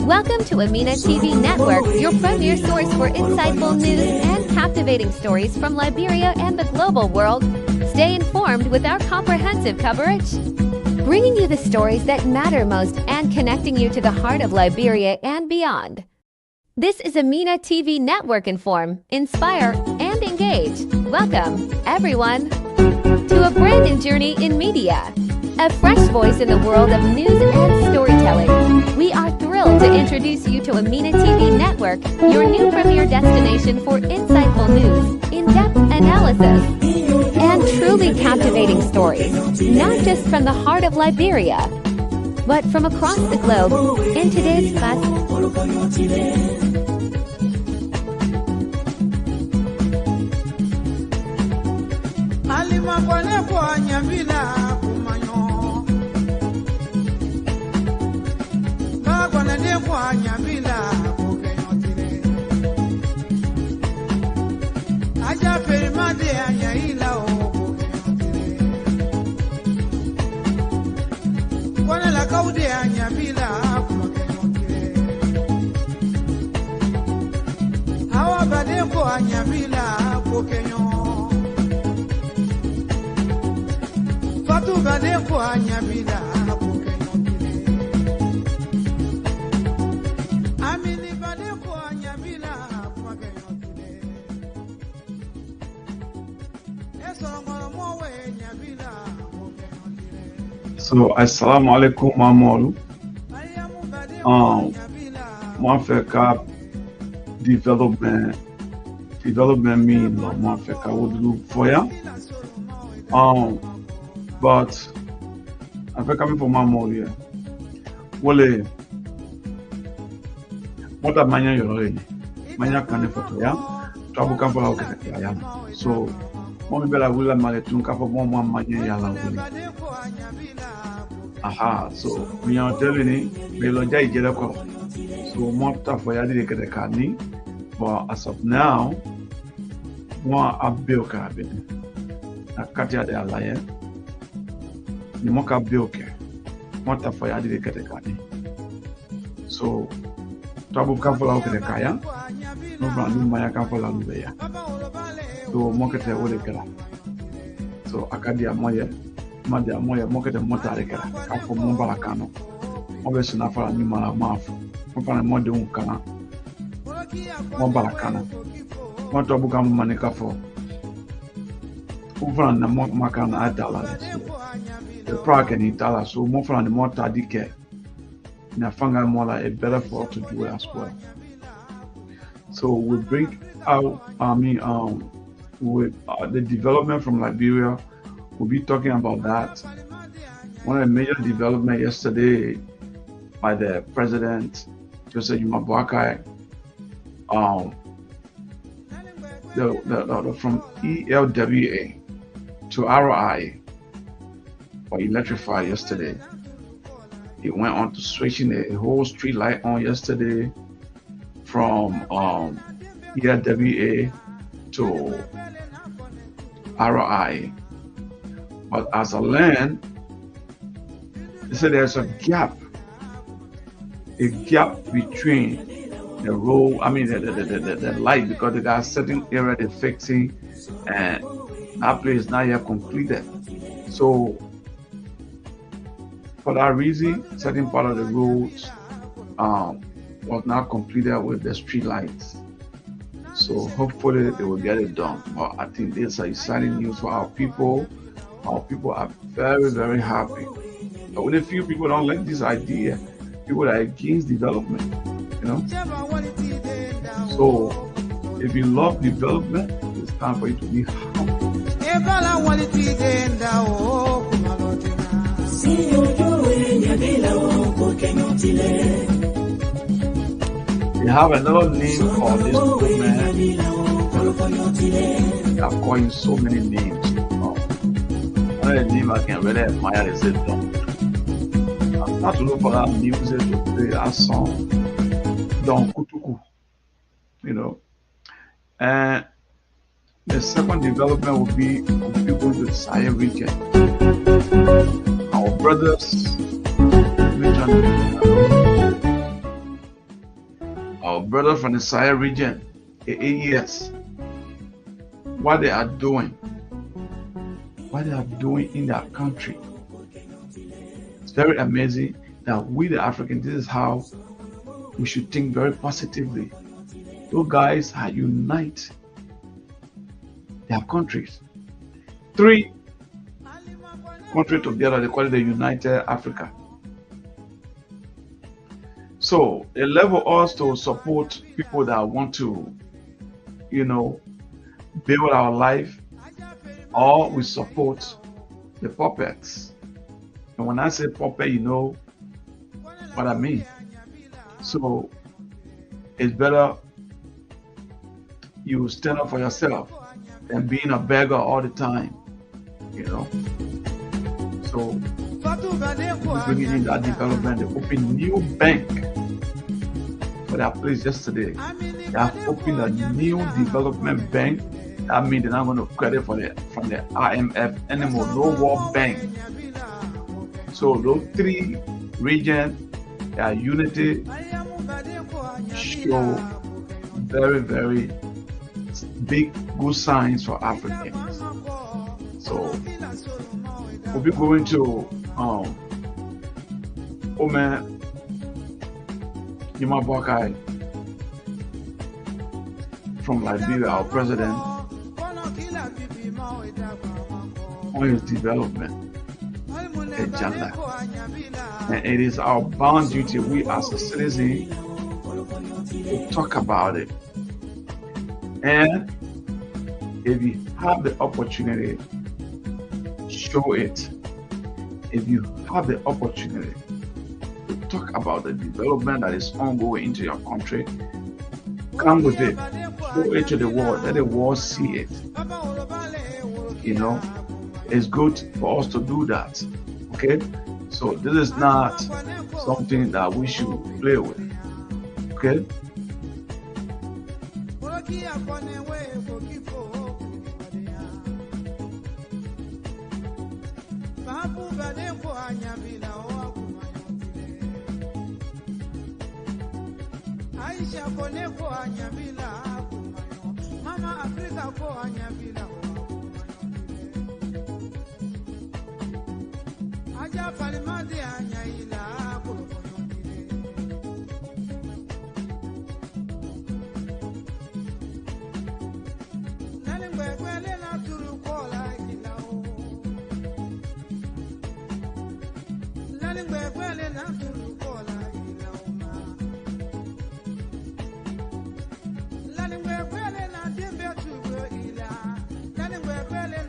Welcome to Amina TV Network, your premier source for insightful news and captivating stories from Liberia and the global world. Stay informed with our comprehensive coverage, bringing you the stories that matter most and connecting you to the heart of Liberia and beyond. This is Amina TV Network. Inform, inspire, and engage. Welcome, everyone, to a brand new journey in media. A fresh voice in the world of news and storytelling. We are thrilled to introduce you to Amina TV Network, your new premier destination for insightful news, in-depth analysis, and truly captivating stories, not just from the heart of Liberia, but from across the globe in today's fast. So, assalamu alaikum mamolu. Moi fait ka development me no moi fait ka wodlu foya. But I fait coming for mamolu ya. Wole mota manya yore. Manya kane foto ya. Trabu kampo la okete ya. So, moi me bela wula maletun ka fo moi manya ya la wuli. Aha, so we are telling you, we will just get a call. So more stuff for you to get a candy, but as of now, more a bill cabin. A Katia de Alliance, the Moka bill care. More stuff for you to get a candy. So, trouble come for the Kaya, no brand new Maya come for Lubea. So, market a wood. So, Akadia Moya. Madia moya mokete motareka kafo momba lakano obese na fala nyuma la mafu mfana mode unkana momba lakana moto abuka manika fo mfana na makana adala the prague ni dala so mfana ni mota dike na fanga mola a better for to do as well. So we bring out with the development from Liberia. We'll be talking about that. One of the major developments yesterday by the president, Joseph Boakai, from ELWA to RI or electrify yesterday. He went on to switching a whole street light on yesterday from ELWA to RI. But as a land, they said there's a gap between the road, the light, because they got a certain area they're fixing, and that place is not yet completed. So, for that reason, certain part of the roads was not completed with the street lights. So, hopefully, they will get it done. But I think this is exciting news for our people. Our people are very, very happy. But when a few people don't like this idea, people are against development, you know. So if you love development, it's time for you to be happy. We have another name for this movement. They are calling so many names. Another name I can really admire is it. I'm not to look for that music to play that song. Don Kutuku, you know. And The second development will be going to the Sahel region. Our brothers, from the Sahel region, the AES, what they are doing in their country. It's very amazing that we, the Africans, this is how we should think very positively. Those guys are unite their countries. 3 countries together, they call it the United Africa. So they level us to support people that want to, build our life, or we support the puppets. And when I say puppet, you know what I mean. So it's better you stand up for yourself than being a beggar all the time, So we're bringing in that development. They opened a new bank for that place yesterday. They have opened a new development bank. That means they're not going to credit from the IMF anymore. No World Bank. So those 3 regions, their unity show very, very big good signs for Africans. So we'll be going to Omer Yumabokai from Liberia, our president, on his development agenda. And it is our bound duty, we as a citizen, to talk about it. And if you have the opportunity, show it. If you have the opportunity to talk about the development that is ongoing into your country, come with it. Show it to the world. Let the world see it. It's good for us to do that. Okay? So this is not something that we should play with. Okay?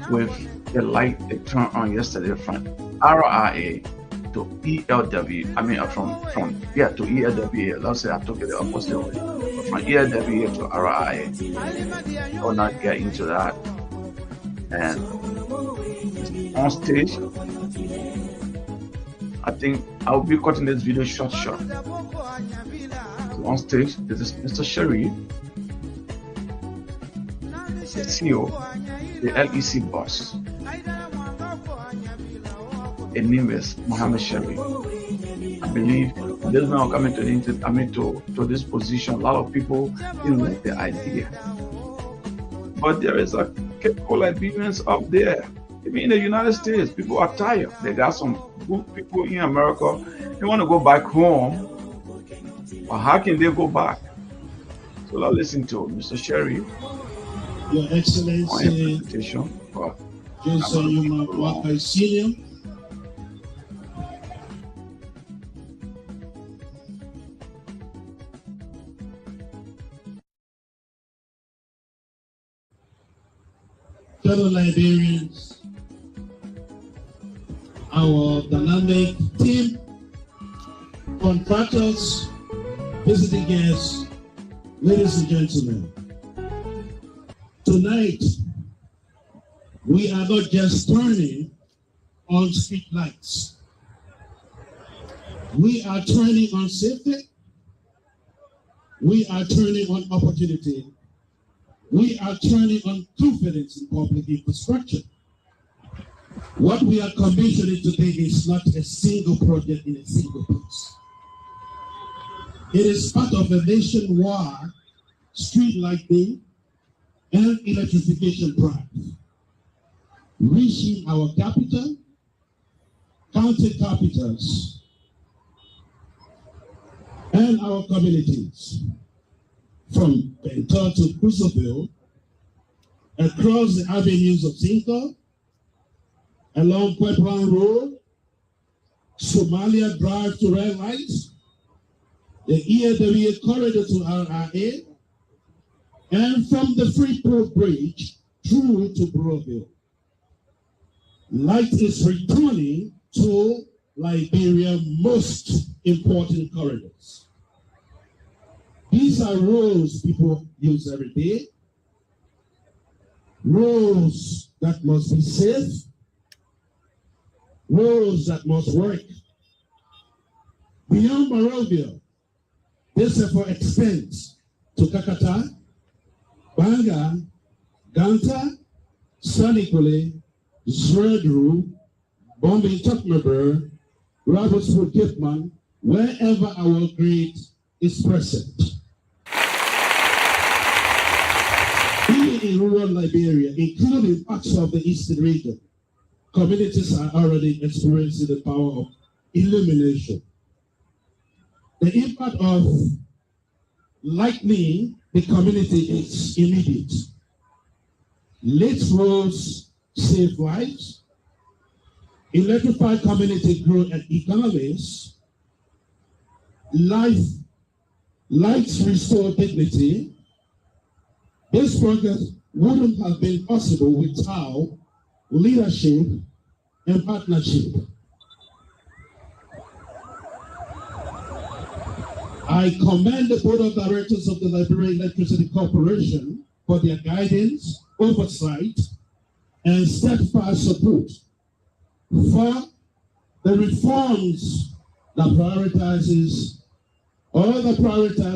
With the light they turned on yesterday from RIA to ELW, to ELWA. Let's say I took it the opposite way. From ELWA to RIA. I will not get into that. And on stage, I think I'll be cutting this video short. So on stage, this is Mr. Sharif, the CEO, the LEC boss. His name is Mohammed Sharif. I believe this man coming to this position. A lot of people didn't like the idea, but there is a capable Liberians up there. Even in the United States, people are tired. They got some good people in America. They want to go back home, but how can they go back? So let's listen to Mr. Sharif. Your Excellency, Jason Yumabokai Senior, fellow Liberians, our dynamic team, contractors, visiting guests, ladies and gentlemen. Tonight, we are not just turning on street lights. We are turning on safety. We are turning on opportunity. We are turning on confidence in public infrastructure. What we are commissioning today is not a single project in a single place. It is part of a nationwide street lighting and electrification drive, reaching our capital, county capitals, and our communities, from Bentor to Crusoeville, across the avenues of Zinco, along Pueblan Road, Somalia Drive to Red Lights, the EAWA corridor to RRA, and from the Freeport Bridge through to Broadville. Light is returning to Liberia's most important corridors. These are roads people use every day, roads that must be safe, roads that must work. Beyond Monrovia, this effort extends to Kakata, Banga, Ganta, Sanikole, Zredru, Bombing Tukmaber, Robertswood Kipman, wherever our grid is present. Even in rural Liberia, including parts of the eastern region, communities are already experiencing the power of illumination. The impact of lightning the community is immediate. Lit roads save lives, electrified community growth and economies, lights restore dignity. This progress wouldn't have been possible without leadership and partnership. I commend the Board of Directors of the Liberia Electricity Corporation for their guidance, oversight, and steadfast support for the reforms that prioritize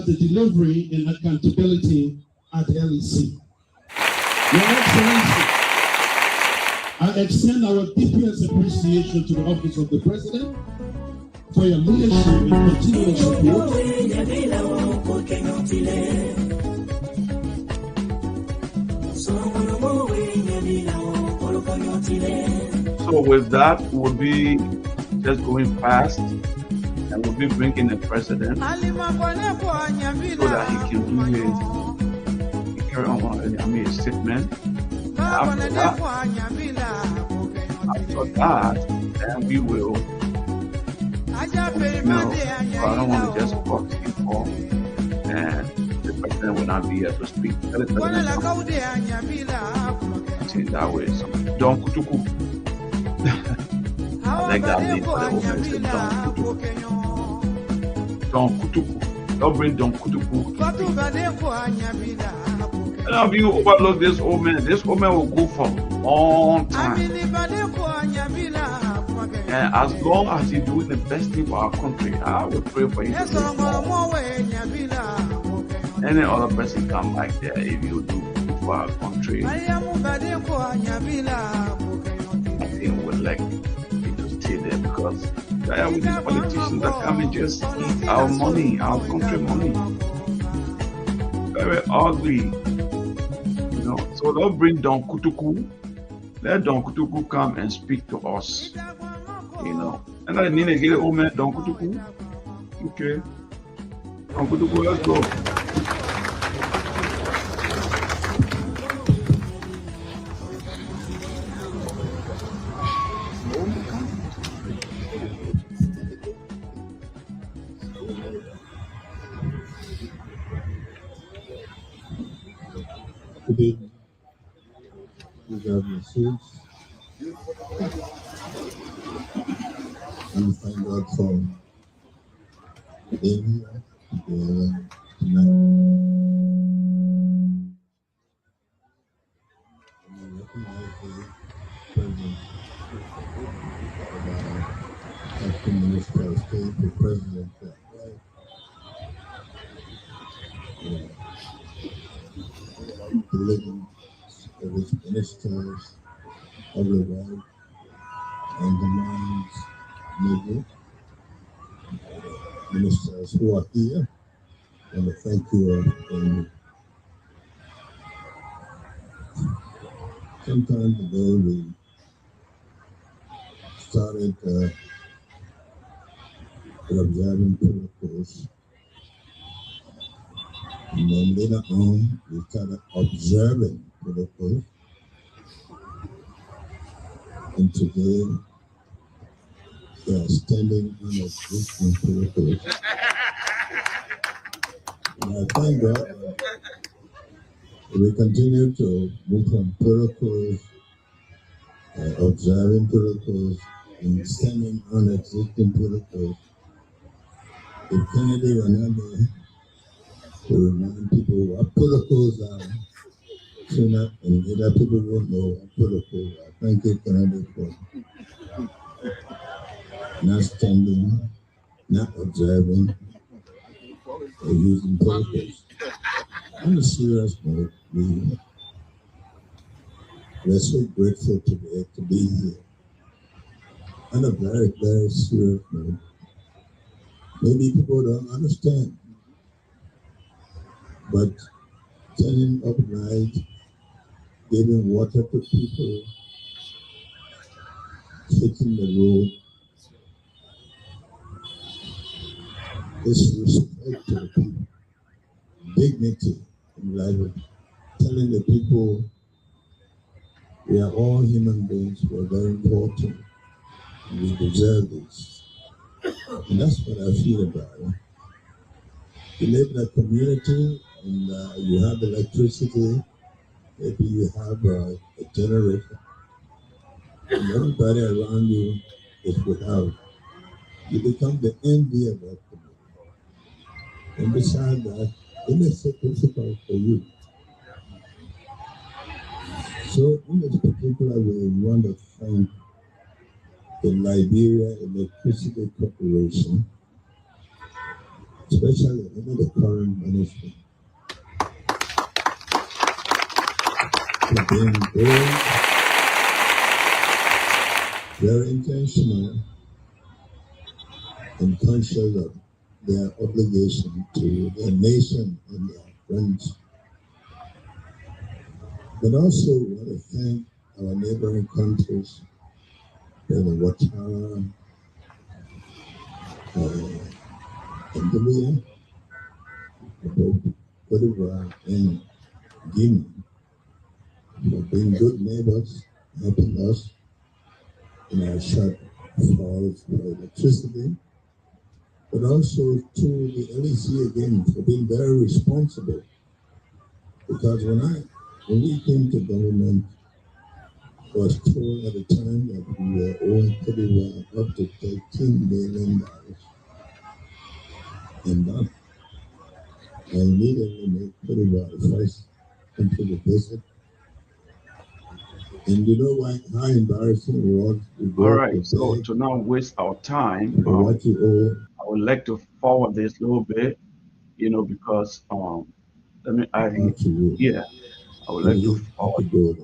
the delivery and accountability at LEC. Your Excellency, I extend our deepest appreciation to the Office of the President for your leadership and continuous support. So with that, we'll be just going fast, and we'll be bringing the president so that he can do his statement. After that, then we will, I don't want to just talk people, and the president will not be here to speak. Tell the president that way. So, Don Kutuku. I like that name for the woman. Don Kutuku. Don't bring Don Kutuku. And if you overlook this old man, this old man will go for a long time. And as long as he's doing the best thing for our country, I will pray for you. Any other person come like that if you do for our country. I think we'd like you to stay there because there are these politicians that come and just eat our money, our country money. Very ugly. So don't bring Don Kutuku. Let Don Kutuku come and speak to us. And I need to get old man Don Kutuku. Okay. Don Kutuku, let's go. Good evening. You have your seats. And thank God for being here together tonight. And we recognize the President of our Acting Minister of State, the President that way. living with ministers everywhere and the minds movement, ministers who are here. And I thank you. Some time ago, we started observing protocols. And then later on, we started observing protocols. And today, they are standing on existing protocols. And I thank God we continue to move from protocols, observing protocols, and standing on existing protocols. If Kennedy Ronaldo to remind people what protocols are, so that and other people won't know what protocols are. Thank you, Kennedy, for not standing, not observing, or using protocols. On a serious note, we're so grateful today to be here. On a very, very serious note, maybe people don't understand, but turning up light, giving water to people, taking the road, is respect to the people, dignity in life, telling the people we are all human beings, we are very important, and we deserve this. And that's what I feel about it. You live in a community and you have electricity, maybe you have a generator, and everybody around you is without. You become the envy of that community. And besides that, it makes it difficult for you. So in this particular way, we want to thank the Liberia Electricity Corporation, especially under the current management, for being very intentional and conscious of their obligation to their nation and their friends. But also want to thank our neighboring countries, the Ouattara, Angola, Cote d'Ivoire, and Guinea for being good neighbors, helping us in our shortfalls for electricity, but also to the LEC again for being very responsible. Because when we came to government, I was told at the time that we were owing pretty well up to $13 million. And that I immediately made pretty well first into the visit. And you know how embarrassing it was to go. All right, so to not waste our time, what you owe. I would like to forward this a little bit, because I would like to forward. Go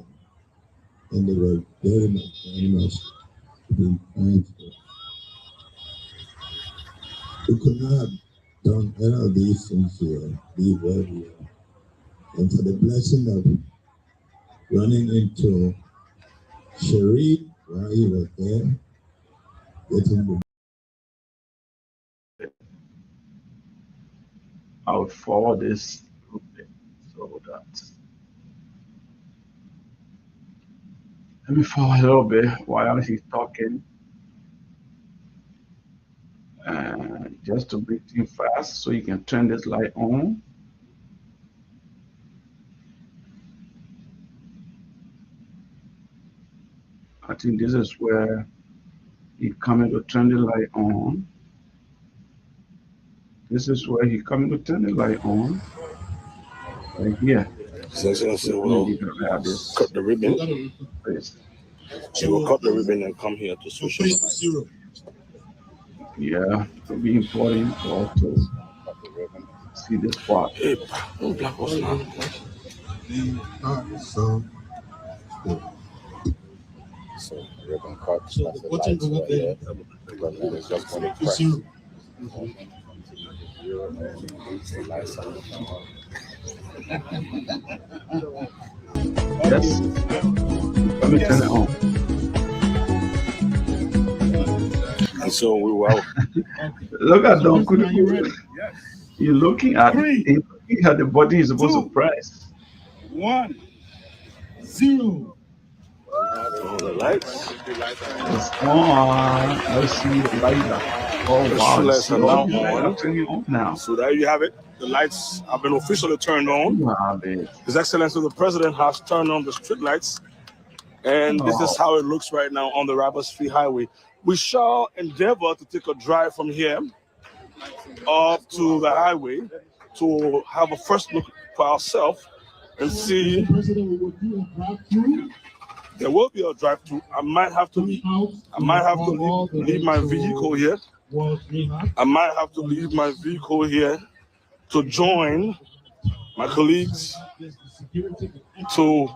and they were very much being thankful. We could not have done any of these things here, be where we are. And for the blessing of running into Sharif while he was there, getting the I would forward this a little bit so that. Let me forward a little bit while he's talking. Just to make things fast so you can turn this light on. I think this is where he coming to turn the light on. This is where he coming to turn the light on. Right here. So we'll cut the ribbon. So we'll cut the ribbon and come here to switch on the light. Yeah, it will be important for us to see this part. Hey, black was not. So we're going to cut So the button over there. and it's just going to It's press. zero. Yes. Let me turn it on. And so we will. Look at Don Are you ready? You're looking at the button you're supposed to press. 1, 0. The lights. It's on. Let's see the light. Oh The wow! lights are now on. I'm turning it on now. So there you have it. The lights have been officially turned on. Wow, babe. His Excellency the President has turned on the street lights. And this is how it looks right now on the Rappers Free Highway. We shall endeavor to take a drive from here up to the highway to have a first look for ourselves and see. The president will do a drive-through. There will be a drive-through. I might have to leave my vehicle here. I might have to leave my vehicle here to join my colleagues to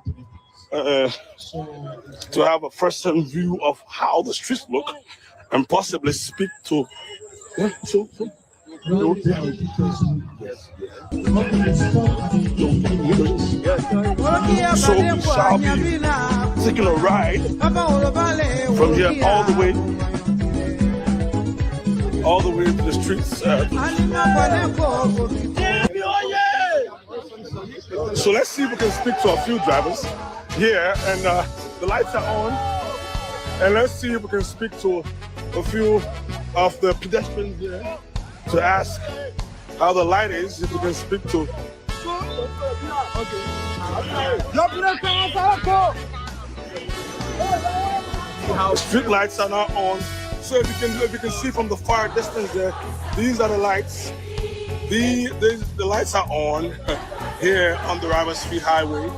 have a first-hand view of how the streets look and possibly speak to. So we shall be taking a ride from here all the way to the streets. So let's see if we can speak to a few drivers here, and the lights are on. And let's see if we can speak to a few of the pedestrians here to ask how the light is, if we can speak to. The street lights are now on. So if you can see from the far distance there, these are the lights. The lights are on here on the Rappers Free Highway,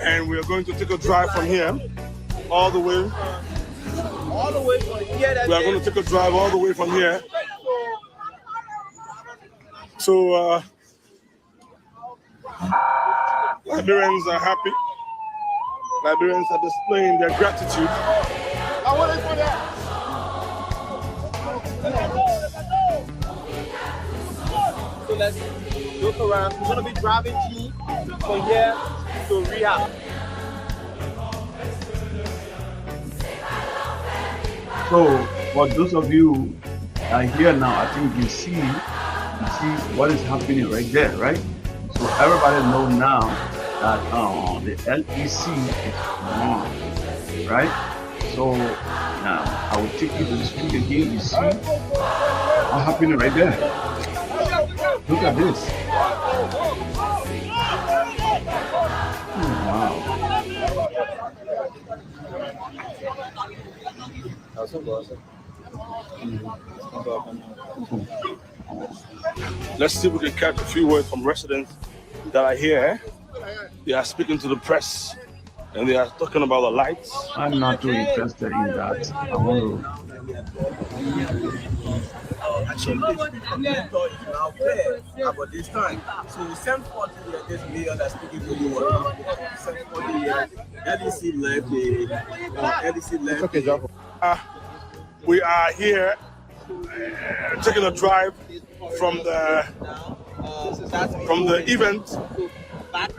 and we are going to take a drive from here all the way. We are going to take a drive all the way from here. So Liberians are happy. Liberians are displaying their gratitude. So let's look around. We're going to be driving through from here to Rehab. So for those of you that are here now, I think you see what is happening right there, right? So everybody know now that the LEC is on, right? So now I will take you to the street again. You see what's happening right there. Look at this. Wow. Let's see if we can catch a few words from residents that are here. They are speaking to the press and they are talking about the lights. I'm not too interested in that. I want About this time. So 740 this million that's speaking to you. 740 LEC left. We are here taking a drive from the event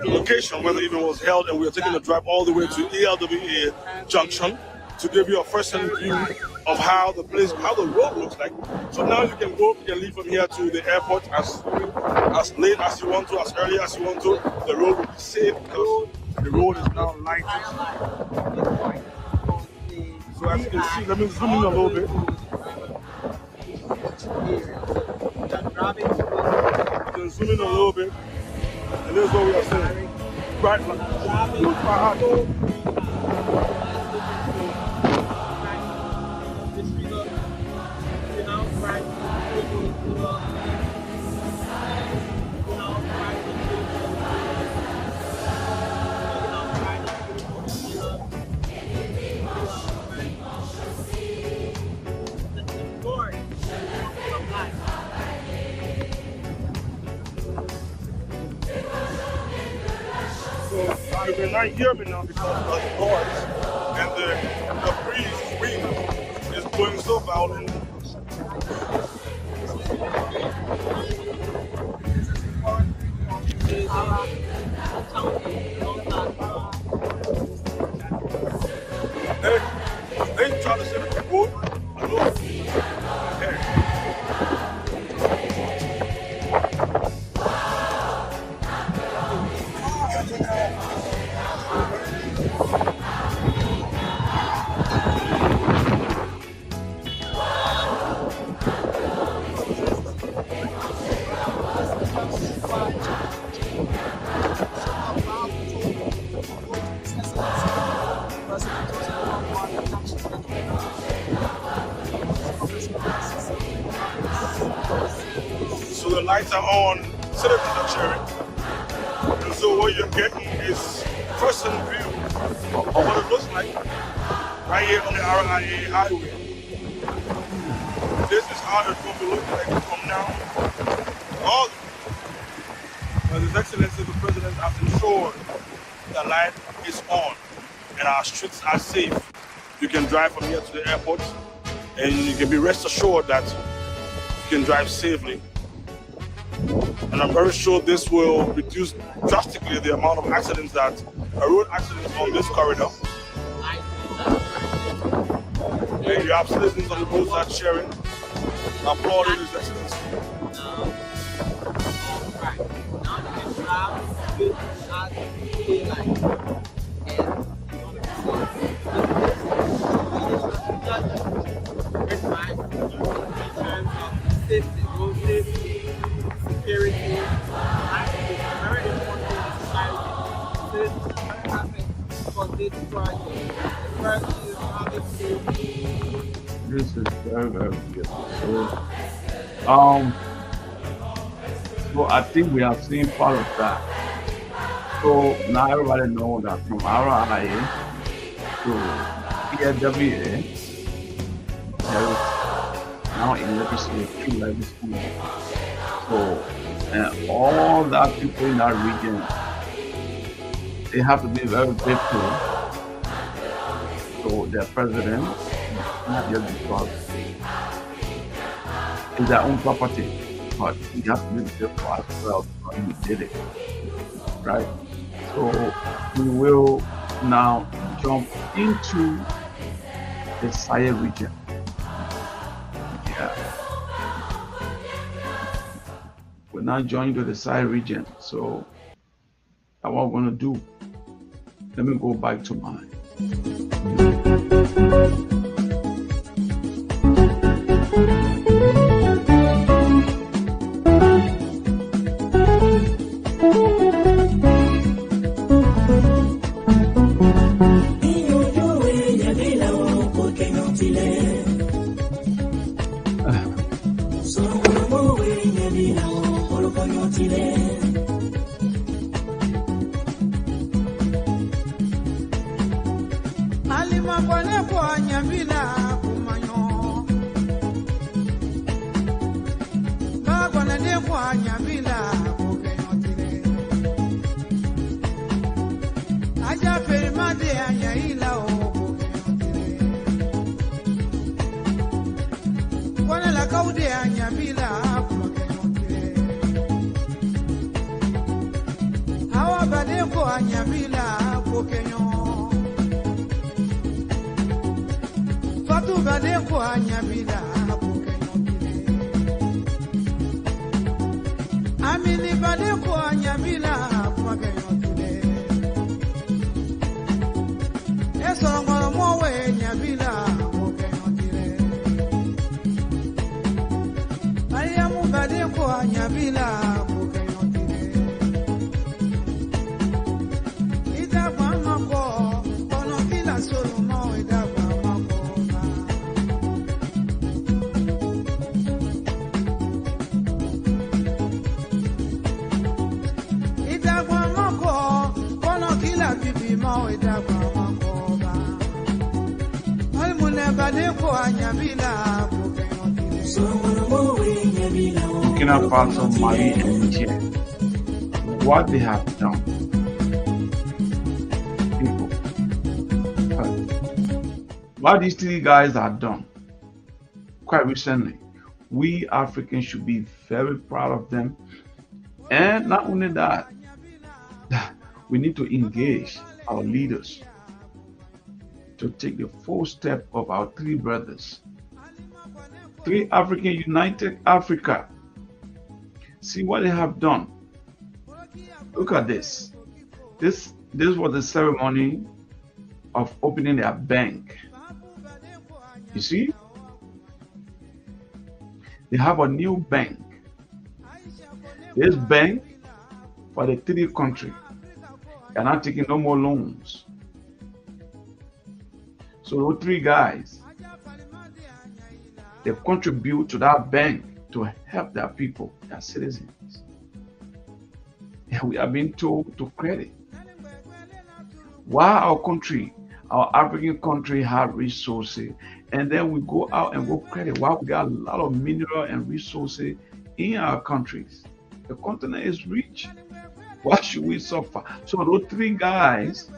location where the event was held, and we are taking a drive all the way to ELWA Junction to give you a first-hand view of how the road looks like. So now you can leave from here to the airport as late as you want to, as early as you want to. The road will be safe because the road is now lighted. So as you can see, let me zoom in a little bit. You can zoom in a little bit, and this is what we are saying. Right, cannot hear me now because the noise and the breeze, wind is blowing so violent. They try to set up the boat. So the lights are on, citizens are cheering. And so what you're getting is first-hand view of what it looks like right here on the RIA highway. This is how it's going to be looking like from now on. But His Excellency the President has ensured the light is on and our streets are safe. You can drive from here to the airport and you can be rest assured that you can drive safely. And I'm very sure this will reduce drastically the amount of accidents road accidents on this corridor. And you have citizens on the roadside sharing, applauding His Excellency. Security, I think it's very important to society. This is very happy for this project. The first is obviously. This is very, very beautiful. So I think we have seen part of that. So now everybody knows that from RIA to PLWA, there is now electricity, free electricity. So, and all that people in that region, they have to be very grateful to their president, not just because it's their own property, but we have to be grateful as well because we did it, right? So we will now jump into the Sahel region. Yeah. We're now joining to the Sahel region. So that's what we're going to do. Let me go back to mine. Burkina Faso, Mali, and Niger. What they have done what these three guys have done quite recently, we Africans should be very proud of them. And not only that, we need to engage our leaders to take the full step of our three brothers. Three African United Africa. See what they have done. Look at this. This was the ceremony of opening their bank. You see? They have a new bank. This bank for the three countries. They are not taking no more loans. So those three guys, they contribute to that bank to help their people, their citizens. And we are being told to credit. Why our country, our African country, have resources, and then we go out and go credit. Why we got a lot of mineral and resources in our countries? The continent is rich. Why should we suffer? So those three guys,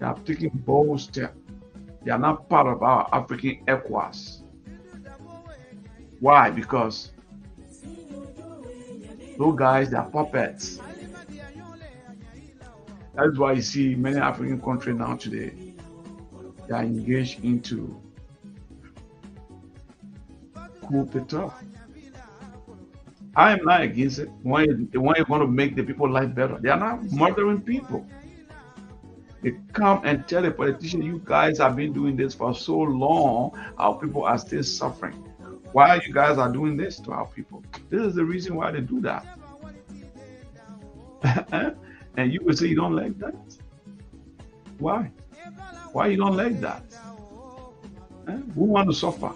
they have taken bold steps. They are not part of our African ECOWAS. Why? Because those guys, they are puppets. That's why you see many African countries now today, they are engaged into coup d'etat. I am not against it. When you're going to make the people life better, they are not murdering people. They come and tell the politicians, you guys have been doing this for so long, our people are still suffering. Why you guys are doing this to our people? This is the reason why they do that. And you will say you don't like that? Why? Why you don't like that? Who want to suffer?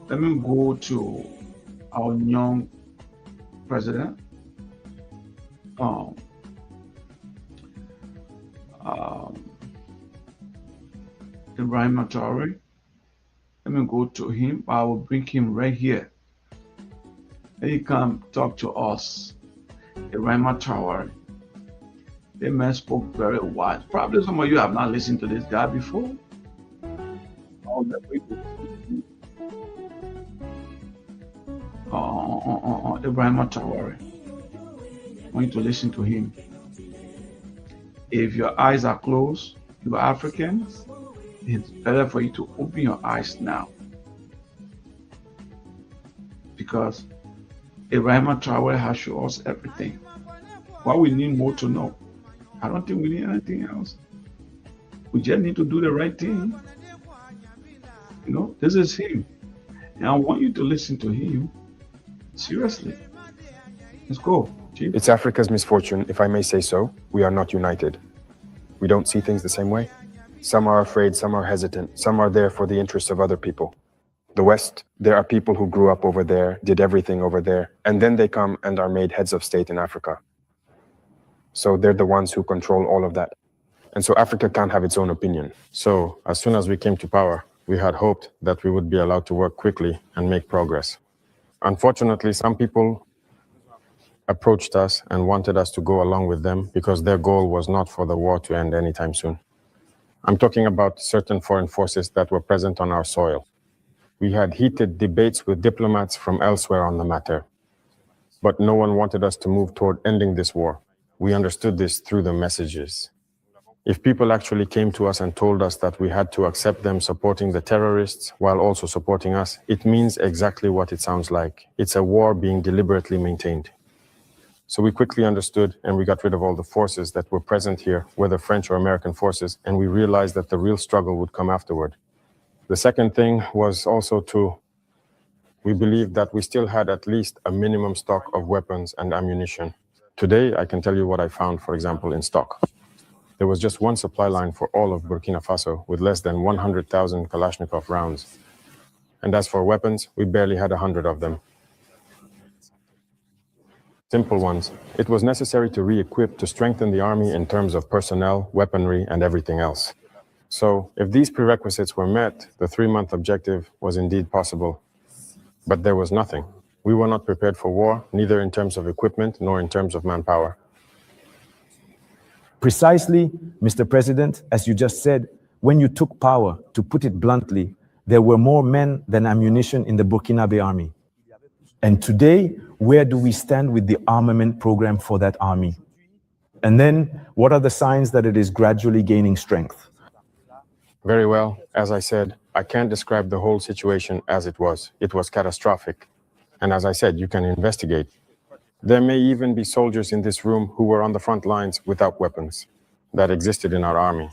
Let me go to our young president, Ibrahim Traoré. Let me go to him. I will bring him right here. And he come talk to us. Ibrahim Traoré. The man spoke very wise. Probably some of you have not listened to this guy before. All the people. Ibrahim Traoré. I want you to listen to him. If your eyes are closed, you are Africans, it's better for you to open your eyes now. Because Ibrahim Traoré has shown us everything. What we need more to know. I don't think we need anything else. We just need to do the right thing. You know, this is him. And I want you to listen to him. Seriously. Let's go, Chief. It's Africa's misfortune, if I may say so. We are not united. We don't see things the same way. Some are afraid, some are hesitant, some are there for the interests of other people. The West, there are people who grew up over there, did everything over there, and then they come and are made heads of state in Africa. So they're the ones who control all of that. And so Africa can't have its own opinion. So as soon as we came to power, we had hoped that we would be allowed to work quickly and make progress. Unfortunately, some people approached us and wanted us to go along with them because their goal was not for the war to end anytime soon. I'm talking about certain foreign forces that were present on our soil. We had heated debates with diplomats from elsewhere on the matter, but no one wanted us to move toward ending this war. We understood this through the messages. If people actually came to us and told us that we had to accept them supporting the terrorists while also supporting us, it means exactly what it sounds like. It's a war being deliberately maintained. So we quickly understood and we got rid of all the forces that were present here, whether French or American forces, and we realized that the real struggle would come afterward. The second thing was also we believed that we still had at least a minimum stock of weapons and ammunition. Today, I can tell you what I found, for example, in stock. There was just one supply line for all of Burkina Faso with less than 100,000 Kalashnikov rounds. And as for weapons, we barely had 100 of them. Simple ones. It was necessary to re-equip to strengthen the army in terms of personnel, weaponry, and everything else. So if these prerequisites were met, the 3-month objective was indeed possible. But there was nothing. We were not prepared for war, neither in terms of equipment nor in terms of manpower. Precisely, Mr. President, as you just said, when you took power, to put it bluntly, there were more men than ammunition in the Burkinabe army. And today, where do we stand with the armament program for that army? And then, what are the signs that it is gradually gaining strength? Very well. As I said, I can't describe the whole situation as it was. It was catastrophic. And as I said, you can investigate. There may even be soldiers in this room who were on the front lines without weapons that existed in our army.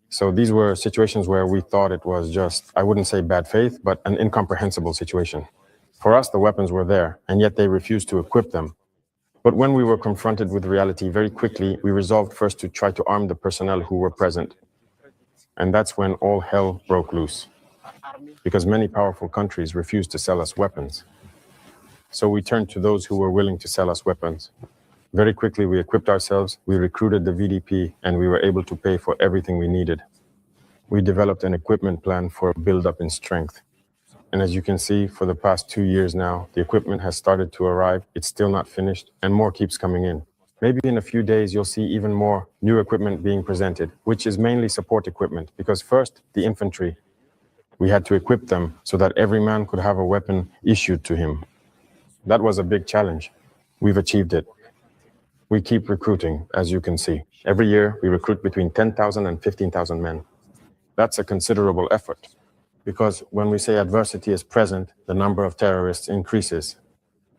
So these were situations where we thought it was just, I wouldn't say bad faith, but an incomprehensible situation. For us, the weapons were there, and yet they refused to equip them. But when we were confronted with reality very quickly, we resolved first to try to arm the personnel who were present. And that's when all hell broke loose, because many powerful countries refused to sell us weapons. So we turned to those who were willing to sell us weapons. Very quickly, we equipped ourselves, we recruited the VDP, and we were able to pay for everything we needed. We developed an equipment plan for a build-up in strength. And as you can see, for the past 2 years now, the equipment has started to arrive. It's still not finished, and more keeps coming in. Maybe in a few days, you'll see even more new equipment being presented, which is mainly support equipment, because first, the infantry, we had to equip them so that every man could have a weapon issued to him. That was a big challenge. We've achieved it. We keep recruiting, as you can see. Every year, we recruit between 10,000 and 15,000 men. That's a considerable effort, because when we say adversity is present, the number of terrorists increases.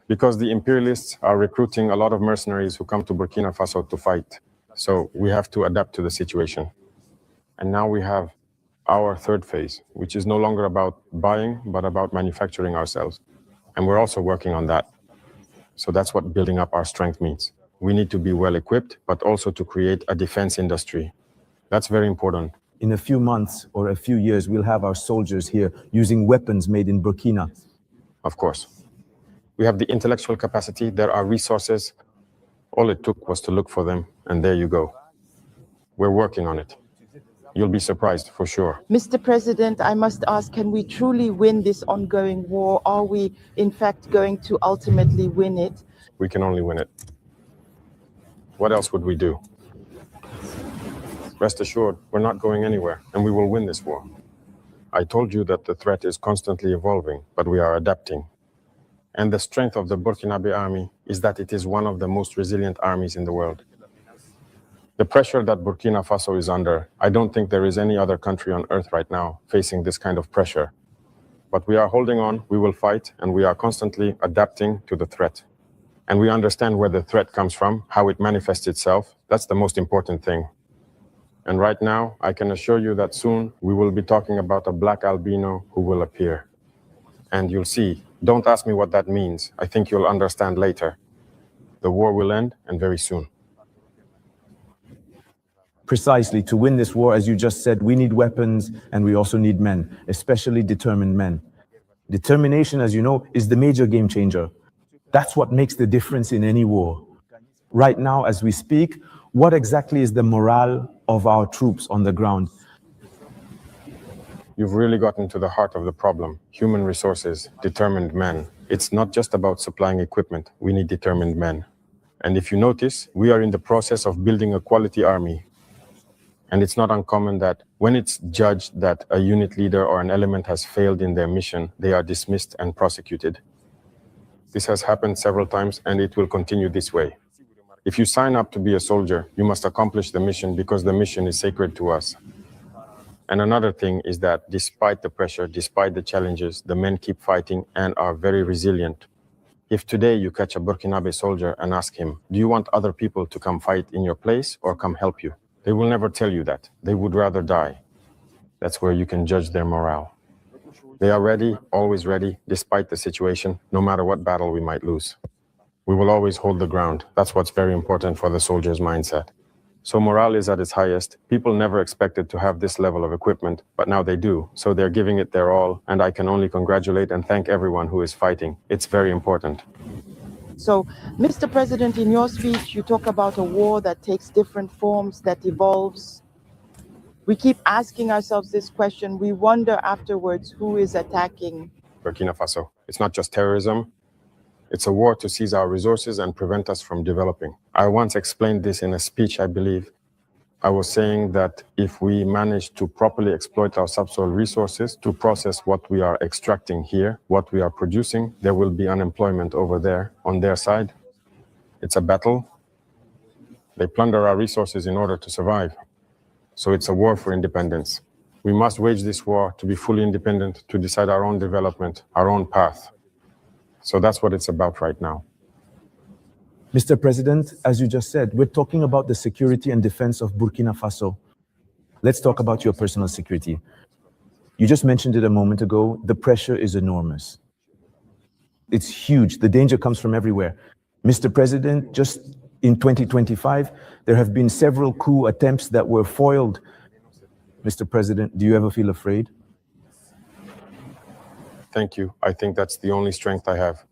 Because the imperialists are recruiting a lot of mercenaries who come to Burkina Faso to fight. So we have to adapt to the situation. And now we have our third phase, which is no longer about buying, but about manufacturing ourselves. And we're also working on that. So that's what building up our strength means. We need to be well equipped, but also to create a defense industry. That's very important. In a few months or a few years, we'll have our soldiers here using weapons made in Burkina. Of course. We have the intellectual capacity, there are resources. All it took was to look for them, and there you go. We're working on it. You'll be surprised, for sure. Mr. President, I must ask, can we truly win this ongoing war? Are we, in fact, going to ultimately win it? We can only win it. What else would we do? Rest assured, we're not going anywhere, and we will win this war. I told you that the threat is constantly evolving, but we are adapting. And the strength of the Burkinabe army is that it is one of the most resilient armies in the world. The pressure that Burkina Faso is under, I don't think there is any other country on earth right now facing this kind of pressure. But we are holding on, we will fight, and we are constantly adapting to the threat. And we understand where the threat comes from, how it manifests itself. That's the most important thing. And right now, I can assure you that soon we will be talking about a black albino who will appear. And you'll see. Don't ask me what that means. I think you'll understand later. The war will end, and very soon. Precisely, to win this war, as you just said, we need weapons and we also need men, especially determined men. Determination, as you know, is the major game changer. That's what makes the difference in any war. Right now, as we speak, what exactly is the morale of our troops on the ground? You've really gotten to the heart of the problem. Human resources, determined men. It's not just about supplying equipment. We need determined men. And if you notice, we are in the process of building a quality army. And it's not uncommon that when it's judged that a unit leader or an element has failed in their mission, they are dismissed and prosecuted. This has happened several times, and it will continue this way. If you sign up to be a soldier, you must accomplish the mission because the mission is sacred to us. And another thing is that despite the pressure, despite the challenges, the men keep fighting and are very resilient. If today you catch a Burkinabe soldier and ask him, do you want other people to come fight in your place or come help you? They will never tell you that. They would rather die. That's where you can judge their morale. They are ready, always ready, despite the situation, no matter what battle we might lose. We will always hold the ground. That's what's very important for the soldier's mindset. So morale is at its highest. People never expected to have this level of equipment, but now they do. So they're giving it their all, and I can only congratulate and thank everyone who is fighting. It's very important. So, Mr. President, in your speech, you talk about a war that takes different forms, that evolves. We keep asking ourselves this question. We wonder afterwards who is attacking. Burkina Faso. It's not just terrorism. It's a war to seize our resources and prevent us from developing. I once explained this in a speech, I believe. I was saying that if we manage to properly exploit our subsoil resources to process what we are extracting here, what we are producing, there will be unemployment over there on their side. It's a battle. They plunder our resources in order to survive. So it's a war for independence. We must wage this war to be fully independent, to decide our own development, our own path. So that's what it's about right now. Mr. President, as you just said, we're talking about the security and defense of Burkina Faso. Let's talk about your personal security. You just mentioned it a moment ago. The pressure is enormous. It's huge. The danger comes from everywhere. Mr. President, just in 2025, there have been several coup attempts that were foiled. Mr. President, do you ever feel afraid? Thank you. I think that's the only strength I have.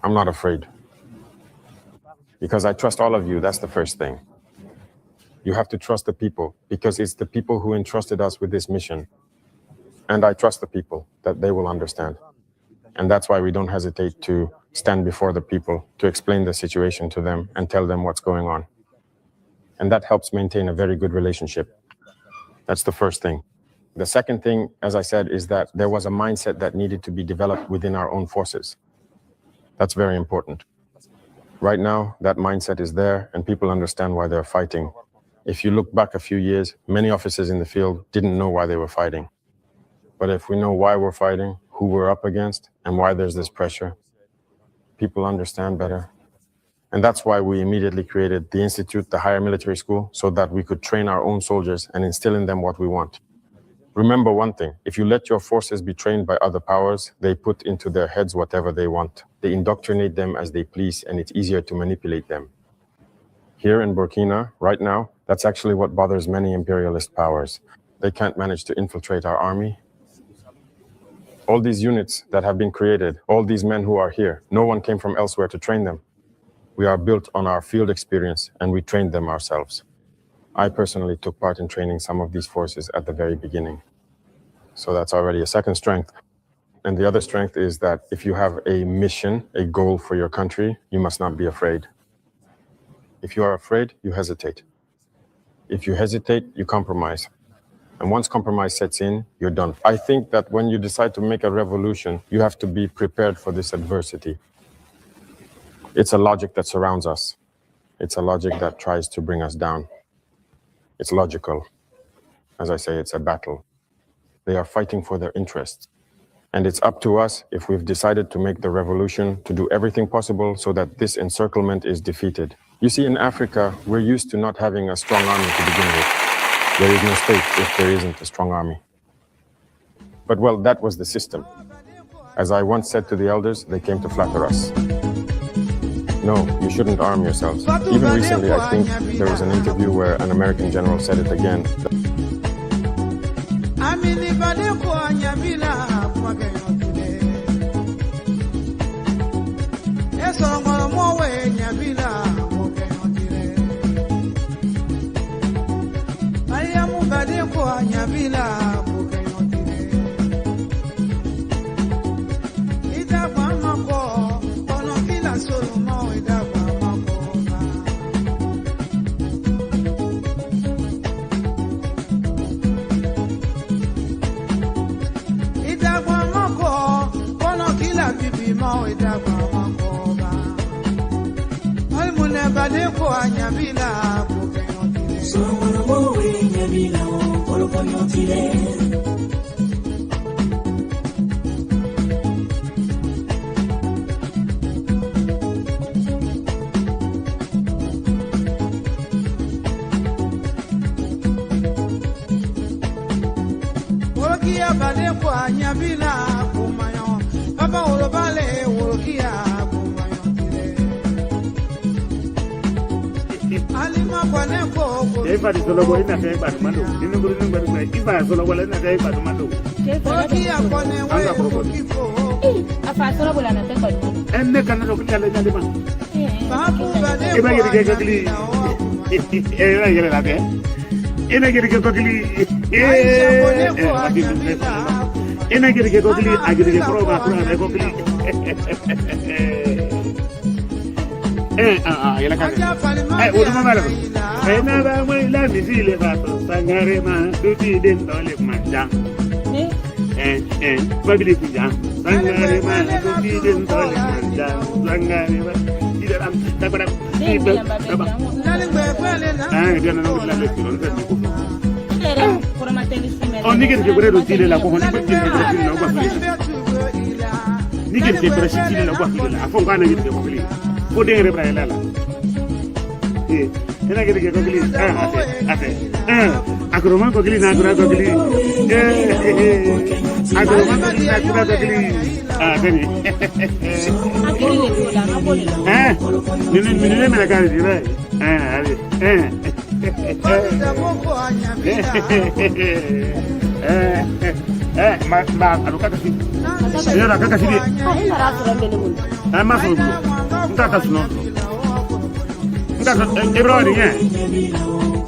I'm not afraid. Because I trust all of you, that's the first thing. You have to trust the people, because it's the people who entrusted us with this mission. And I trust the people, that they will understand. And that's why we don't hesitate to stand before the people, to explain the situation to them and tell them what's going on. And that helps maintain a very good relationship. That's the first thing. The second thing, as I said, is that there was a mindset that needed to be developed within our own forces. That's very important. Right now, that mindset is there and people understand why they're fighting. If you look back a few years, many officers in the field didn't know why they were fighting. But if we know why we're fighting, who we're up against, and why there's this pressure, people understand better. And that's why we immediately created the Institute, the higher military school, so that we could train our own soldiers and instill in them what we want. Remember one thing, if you let your forces be trained by other powers, they put into their heads whatever they want. They indoctrinate them as they please, and it's easier to manipulate them. Here in Burkina, right now, that's actually what bothers many imperialist powers. They can't manage to infiltrate our army. All these units that have been created, all these men who are here, no one came from elsewhere to train them. We are built on our field experience, and we trained them ourselves. I personally took part in training some of these forces at the very beginning. So that's already a second strength. And the other strength is that if you have a mission, a goal for your country, you must not be afraid. If you are afraid, you hesitate. If you hesitate, you compromise. And once compromise sets in, you're done. I think that when you decide to make a revolution, you have to be prepared for this adversity. It's a logic that surrounds us. It's a logic that tries to bring us down. It's logical. As I say, it's a battle. They are fighting for their interests. And it's up to us, if we've decided to make the revolution, to do everything possible so that this encirclement is defeated. You see, in Africa, we're used to not having a strong army to begin with. There is no state if there isn't a strong army. But well, that was the system. As I once said to the elders, they came to flatter us. No, you shouldn't arm yourselves. Even recently, I think there was an interview where an American general said it again. ena ke go kli agri ke pro ba pro go kli yela ka o ma mala na ba mo la misile ba to sangare ma du ti den dole manja babili kuja sangare ma du ti den dole manja sangare ma ida am ta bara dia na no la le tiro oh ni ke gure do tile la ko ni ko tile la ko ni ke gure si tile la ko la afo ngana ni ke ko kli ko de re bra la ena ke ko kli ate agroman ko kli na agro ko kli agroman ko kli na agro ko kli tani ni me la ka di ra ma alukaka si era kaka si dia ma so nta ta suno nta Ibrahim